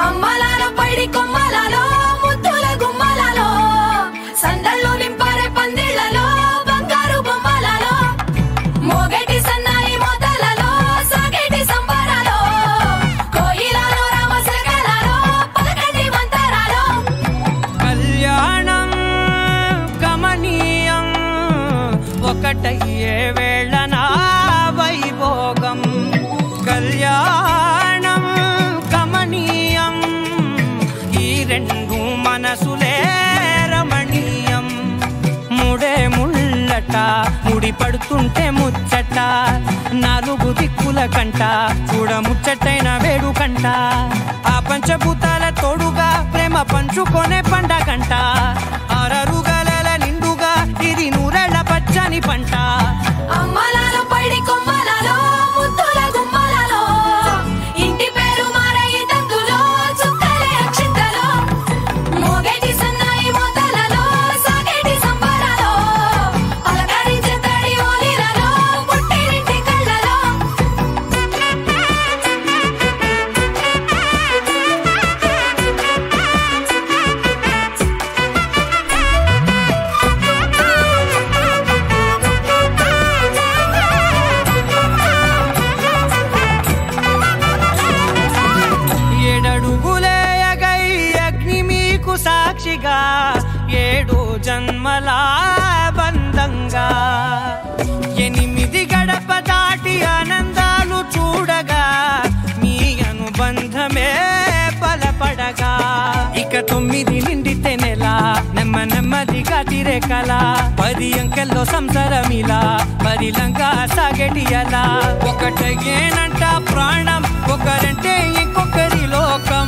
అమ్మలాలో పైడి కొమ్మలలో ముద్దుల గుమ్మలలో సందళ్ళు నింపారే పందిళ్లలో బంగారు బొమ్మలలో మోగేటి సన్నాయి మోతలలో సాగేటి సంబరాలో కోయిలలో రామశకలలో పలకండి మంతరాలో కళ్యాణం గమనీయం ఒకటయ్యే వేళనా వైభోగం కళ్యాణం గమనీయం ఈ రెండు మనసులే రమణీయం ముడే ముళ్ళట ముడి పడుతుంటే ముచ్చట నాలుగు దిక్కుల కంట చూడ ముచ్చటైన వేడుకంట ఆ పంచభూతాల తోడుగా ప్రేమ పంచుకొనే పండగంట ఆరరుగల నిండుగా ఇది నూరెళ్ళ పచ్చని పంట అమ్మలాలో పైడి కొమ్మలలో ముద్దుల గుమ్మలలో ఇంటి పేరు మారయి తందులో చుక్కలే అక్షింతలో మోగేటి సన్నాయి మోతలలో సాగేటి సంబరాలో పలకరించే తడి ఓలిలలో పుట్టినింటి కళ్ళలో ఏడడుగులేయగై అగ్ని మీకు సాక్షిగా ఏడు జన్మల బంధంగా 8 గడప దాటి ఆనందాలు చూడగా మీ అనుబంధమే బలపడగా ఇక 9 నిండితే నెల నెమ్మదిగా తిరేకల 10 అంకెల్లో సంసారమిలా పరిలంగా సాగేటి అలా ఒకటేనంట ప్రాణం ఒకరంటే ఇంకొకరి లోకం